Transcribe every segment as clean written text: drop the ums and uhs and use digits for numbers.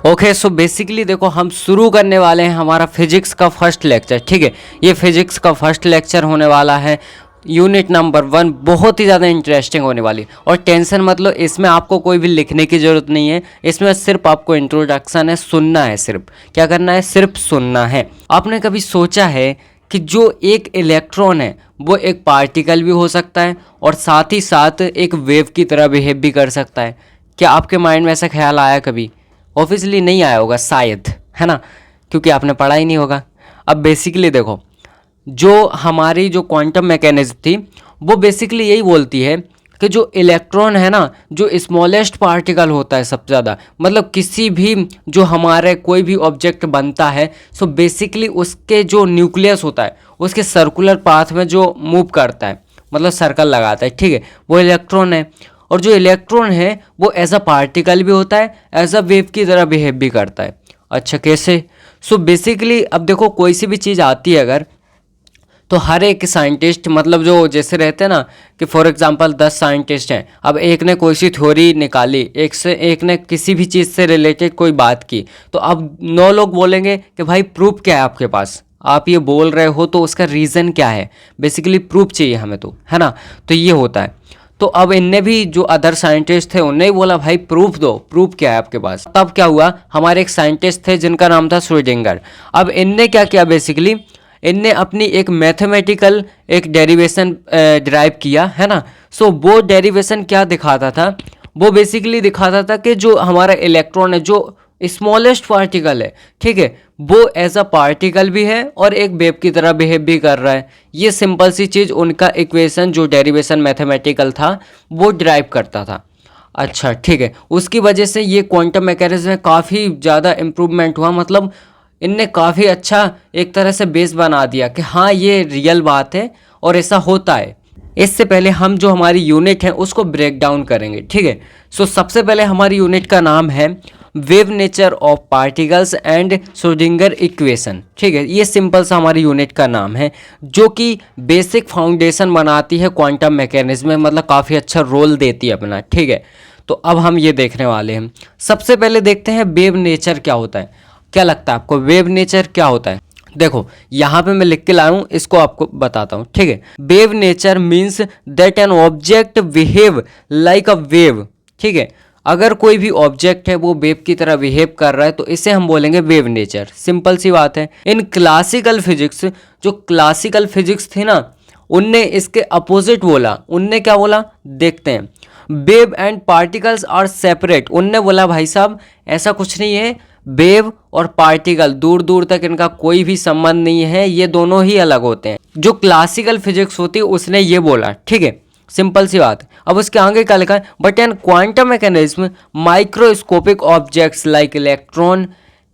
Okay, so basically देखो हम शुरू करने वाले हैं हमारा फिजिक्स का फर्स्ट लेक्चर। ठीक है, ये फिजिक्स का फर्स्ट लेक्चर होने वाला है, यूनिट नंबर 1। बहुत ही ज़्यादा इंटरेस्टिंग होने वाली, और टेंशन मत लो, इसमें आपको कोई भी लिखने की ज़रूरत नहीं है। इसमें सिर्फ आपको इंट्रोडक्शन है, सुनना है, सिर्फ क्या करना है, सिर्फ सुनना है। आपने कभी सोचा है कि जो एक इलेक्ट्रॉन है वो एक पार्टिकल भी हो सकता है और साथ ही साथ एक वेव की तरह बिहेव भी कर सकता है? क्या आपके माइंड में ऐसा ख्याल आया कभी? ऑब्वियसली नहीं आया होगा शायद, है ना, क्योंकि आपने पढ़ा ही नहीं होगा। अब बेसिकली देखो, जो हमारी जो क्वांटम मैकेनिज्म थी वो बेसिकली यही बोलती है कि जो इलेक्ट्रॉन है ना, जो स्मॉलेस्ट पार्टिकल होता है सबसे ज़्यादा, मतलब किसी भी जो हमारे कोई भी ऑब्जेक्ट बनता है, सो बेसिकली उसके जो न्यूक्लियस होता है उसके सर्कुलर पाथ में जो मूव करता है, मतलब सर्कल लगाता है, ठीक है, वो इलेक्ट्रॉन है। और जो इलेक्ट्रॉन है वो एज अ पार्टिकल भी होता है, एज अ वेव की तरह बिहेव भी करता है। अच्छा, कैसे? सो बेसिकली अब देखो, कोई सी भी चीज़ आती है अगर, तो हर एक साइंटिस्ट, मतलब जो जैसे रहते हैं ना कि फॉर एग्जांपल 10 साइंटिस्ट हैं, अब एक ने कोई सी थ्योरी निकाली, एक ने किसी भी चीज़ से रिलेटेड कोई बात की, तो अब 9 लोग बोलेंगे कि भाई प्रूफ क्या है आपके पास, आप ये बोल रहे हो तो उसका रीज़न क्या है, बेसिकली प्रूफ चाहिए हमें, तो है ना। तो ये होता है। तो अब इनने भी, जो अदर साइंटिस्ट थे, उन्हें ही बोला भाई प्रूफ दो, प्रूफ क्या है आपके पास। तब क्या हुआ, हमारे एक साइंटिस्ट थे जिनका नाम था श्रोडिंगर। अब इनने क्या किया, बेसिकली इनने अपनी एक मैथमेटिकल एक डेरिवेशन डिराइव किया, है ना। सो वो डेरिवेशन क्या दिखाता था, वो बेसिकली दिखाता था कि जो हमारा इलेक्ट्रॉन है, जो स्मॉलेस्ट पार्टिकल है, ठीक है, वो एज अ पार्टिकल भी है और एक वेव की तरह बिहेव भी कर रहा है। ये सिंपल सी चीज़ उनका इक्वेशन, जो डेरिवेशन मैथमेटिकल था, वो डिराइव करता था। अच्छा, ठीक है, उसकी वजह से ये क्वांटम मैकेनिज्म में काफ़ी ज़्यादा इम्प्रूवमेंट हुआ, मतलब इनने काफ़ी अच्छा एक तरह से बेस बना दिया कि हाँ ये रियल बात है और ऐसा होता है। इससे पहले हम जो हमारी यूनिट है उसको ब्रेक डाउन करेंगे, ठीक है। सो सबसे पहले हमारी यूनिट का नाम है wave nature of particles and Schrodinger equation, ठीक है। ये सिंपल सा हमारी यूनिट का नाम है, जो कि बेसिक फाउंडेशन बनाती है क्वांटम मैकेनिज्म में, मतलब काफ़ी अच्छा रोल देती है अपना, ठीक है। तो अब हम ये देखने वाले हैं। सबसे पहले देखते हैं वेव नेचर क्या होता है। क्या लगता है आपको, वेव नेचर क्या होता है? देखो यहाँ पे मैं लिख के लाया हूँ, इसको आपको बताता हूँ, ठीक है। Wave nature means that an object behave like a wave, ठीक है। अगर कोई भी ऑब्जेक्ट है वो वेव की तरह बिहेव कर रहा है तो इसे हम बोलेंगे वेव नेचर। सिंपल सी बात है। इन क्लासिकल फिजिक्स, जो क्लासिकल फिजिक्स थी ना, उनने इसके अपोजिट बोला। उनने क्या बोला, देखते हैं। Wave and particles are separate. उनने बोला भाई साहब ऐसा कुछ नहीं है, वेव और पार्टिकल दूर दूर तक इनका कोई भी संबंध नहीं है, ये दोनों ही अलग होते हैं। जो क्लासिकल फिजिक्स होती है उसने ये बोला, ठीक है, सिंपल सी बात। अब उसके आगे क्या लिखा है, but an quantum mechanism microscopic objects like electron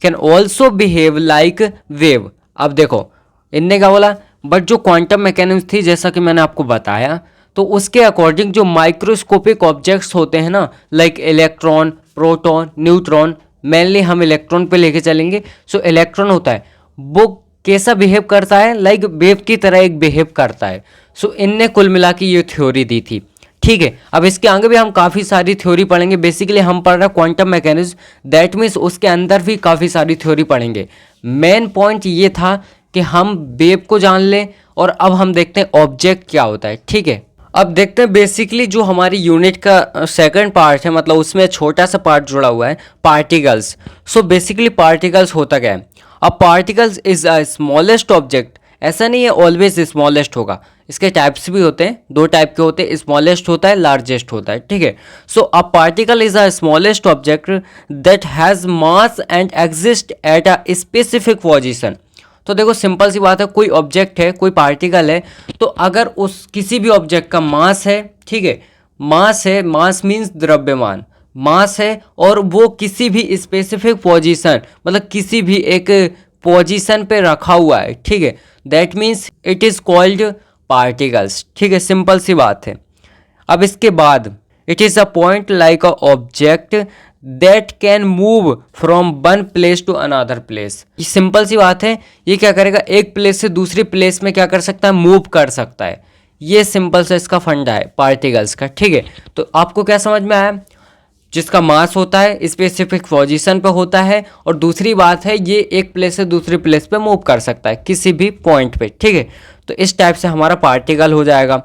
can also behave like wave. अब देखो इनने क्या बोला, बट जो क्वांटम मैकेनिज्म थी, जैसा कि मैंने आपको बताया, तो उसके अकॉर्डिंग जो माइक्रोस्कोपिक ऑब्जेक्ट्स होते हैं ना, like electron, proton, neutron, mainly हम इलेक्ट्रॉन पे लेके चलेंगे। सो इलेक्ट्रॉन होता है, वो कैसा बिहेव करता है, लाइक वेव की तरह एक बिहेव करता है। सो इनने कुल मिला के ये थ्योरी दी थी, ठीक है। अब इसके आगे भी हम काफ़ी सारी थ्योरी पढ़ेंगे। बेसिकली हम पढ़ रहे हैं क्वांटम मैकेनिज्म, दैट मीन्स उसके अंदर भी काफ़ी सारी थ्योरी पढ़ेंगे। मेन पॉइंट ये था कि हम वेव को जान लें, और अब हम देखते हैं ऑब्जेक्ट क्या होता है, ठीक है। अब देखते हैं बेसिकली जो हमारी यूनिट का सेकंड पार्ट है, मतलब उसमें छोटा सा पार्ट जुड़ा हुआ है, पार्टिकल्स। सो बेसिकली पार्टिकल्स होता क्या है। अब particles is a smallest object. ऐसा नहीं है ऑलवेज स्मॉलेस्ट होगा, इसके टाइप्स भी होते हैं, 2 टाइप के होते हैं, स्मॉलेस्ट होता है, लार्जेस्ट होता है, ठीक है। So a particle is a smallest object that has mass and exist at a specific position. तो देखो सिंपल सी बात है, कोई ऑब्जेक्ट है, कोई पार्टिकल है, तो अगर उस किसी भी ऑब्जेक्ट का मास है, ठीक है, मास है, मास मीन्स द्रव्यमान, मास है, और वो किसी भी स्पेसिफिक पोजीशन, मतलब किसी भी एक पोजीशन पे रखा हुआ है, ठीक है, that means it is called particles, ठीक है, सिंपल सी बात है। अब इसके बाद it is a point like a object that can move from one place to another place. ये सिंपल सी बात है, ये क्या करेगा, एक प्लेस से दूसरी प्लेस में क्या कर सकता है, मूव कर सकता है। ये सिंपल सा इसका फंडा है पार्टिकल्स का, ठीक है। तो आपको क्या समझ में आया, जिसका मास होता है स्पेसिफिक पोजीशन पे होता है, और दूसरी बात है ये एक प्लेस से दूसरी प्लेस पे मूव कर सकता है किसी भी पॉइंट पे, ठीक है। तो इस टाइप से हमारा पार्टिकल हो जाएगा,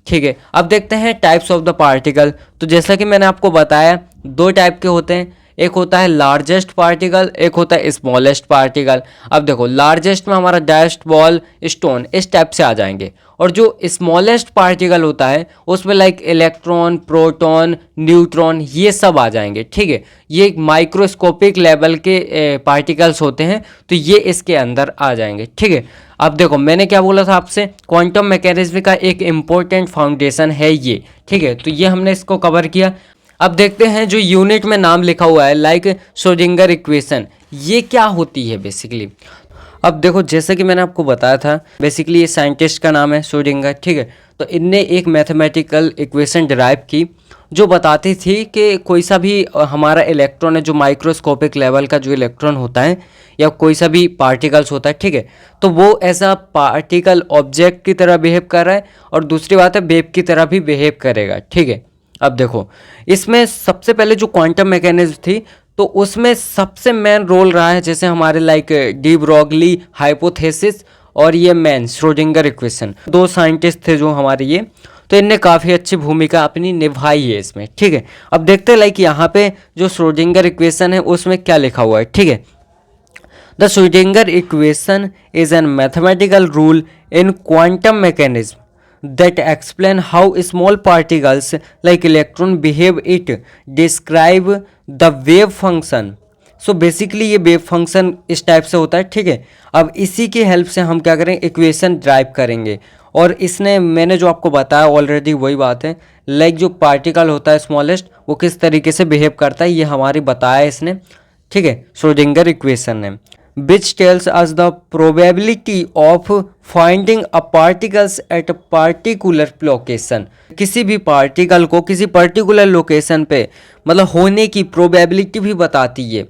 ठीक है। अब देखते हैं टाइप्स ऑफ द पार्टिकल। तो जैसा कि मैंने आपको बताया 2 टाइप के होते हैं, एक होता है लार्जेस्ट पार्टिकल, एक होता है स्मॉलेस्ट पार्टिकल। अब देखो लार्जेस्ट में हमारा डस्ट, बॉल, स्टोन इस टाइप से आ जाएंगे, और जो स्मॉलेस्ट पार्टिकल होता है उसमें लाइक इलेक्ट्रॉन, प्रोटॉन, न्यूट्रॉन ये सब आ जाएंगे, ठीक है। ये एक माइक्रोस्कोपिक लेवल के पार्टिकल्स होते हैं, तो ये इसके अंदर आ जाएंगे, ठीक है। अब देखो मैंने क्या बोला था आपसे, क्वांटम मैकेनिज्म का एक इम्पोर्टेंट फाउंडेशन है ये, ठीक है। तो ये हमने इसको कवर किया। अब देखते हैं जो यूनिट में नाम लिखा हुआ है लाइक श्रोडिंगर इक्वेशन, ये क्या होती है बेसिकली। अब देखो जैसे कि मैंने आपको बताया था, बेसिकली ये साइंटिस्ट का नाम है श्रोडिंगर, ठीक है। तो इनने एक मैथमेटिकल इक्वेशन डिराइव की जो बताती थी कि कोई सा भी हमारा इलेक्ट्रॉन है, जो माइक्रोस्कोपिक लेवल का जो इलेक्ट्रॉन होता है या कोई सा भी पार्टिकल्स होता है, ठीक है, तो वो ऐसा पार्टिकल ऑब्जेक्ट की तरह बिहेव कर रहा है, और दूसरी बात है वेव की तरह भी बिहेव करेगा, ठीक है। अब देखो इसमें सबसे पहले जो क्वांटम मैकेनिज्म थी, तो उसमें सबसे मेन रोल रहा है जैसे हमारे लाइक डी ब्रॉगली हाइपोथेसिस और ये मैन श्रोडिंगर इक्वेशन, 2 साइंटिस्ट थे जो हमारे ये, तो इनने काफ़ी अच्छी भूमिका अपनी निभाई है इसमें, ठीक है। अब देखते हैं लाइक यहाँ पे जो श्रोडिंगर इक्वेशन है उसमें क्या लिखा हुआ है, ठीक है। The Schrodinger equation is an mathematical rule in quantum mechanism that explain how small particles like electron behave. It describe the wave function. So basically ये वेव फंक्शन इस टाइप से होता है, ठीक है। अब इसी की हेल्प से हम क्या करेंगे, इक्वेशन ड्राइव करेंगे, और इसने मैंने जो आपको बताया ऑलरेडी वही बात है, लाइक जो पार्टिकल होता है स्मॉलेस्ट वो किस तरीके से बिहेव करता है ये हमारी बताया इसने, ठीक है, श्रोडिंगर इक्वेशन ने, which tells us the probability of finding a particles at a particular location. किसी भी पार्टिकल को किसी पर्टिकुलर लोकेशन पे मतलब होने की प्रोबेबिलिटी भी बताती है,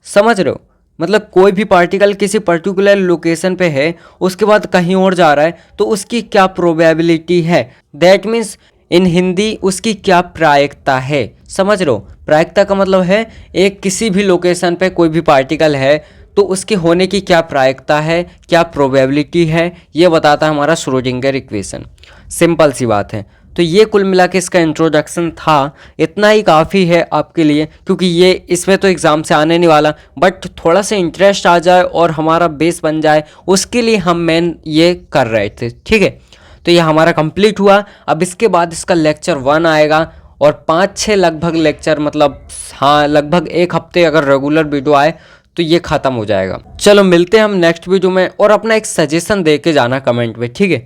समझ रहे हो। मतलब कोई भी पार्टिकल किसी पर्टिकुलर लोकेशन पे है, उसके बाद कहीं और जा रहा है, तो उसकी क्या प्रोबेबिलिटी है, दैट मीन्स इन हिंदी उसकी क्या प्रायिकता है, समझ रहे हो। प्रायिकता का मतलब है एक किसी भी लोकेशन पे कोई भी पार्टिकल है तो उसके होने की क्या प्रायिकता है, क्या प्रोबेबिलिटी है, ये बताता है हमारा श्रोडिंगर इक्वेशन। सिंपल सी बात है। तो ये कुल मिला के इसका इंट्रोडक्शन था, इतना ही काफ़ी है आपके लिए, क्योंकि ये इसमें तो एग्ज़ाम से आने नहीं वाला, बट थोड़ा सा इंटरेस्ट आ जाए और हमारा बेस बन जाए उसके लिए हम मेन ये कर रहे थे, ठीक है। तो ये हमारा कंप्लीट हुआ। अब इसके बाद इसका लेक्चर 1 आएगा, और 5-6 लगभग लेक्चर, मतलब हाँ लगभग 1 हफ्ते अगर रेगुलर वीडियो आए तो ये ख़त्म हो जाएगा। चलो मिलते हैं हम नेक्स्ट वीडियो में, और अपना एक सजेशन दे के जाना कमेंट में, ठीक है।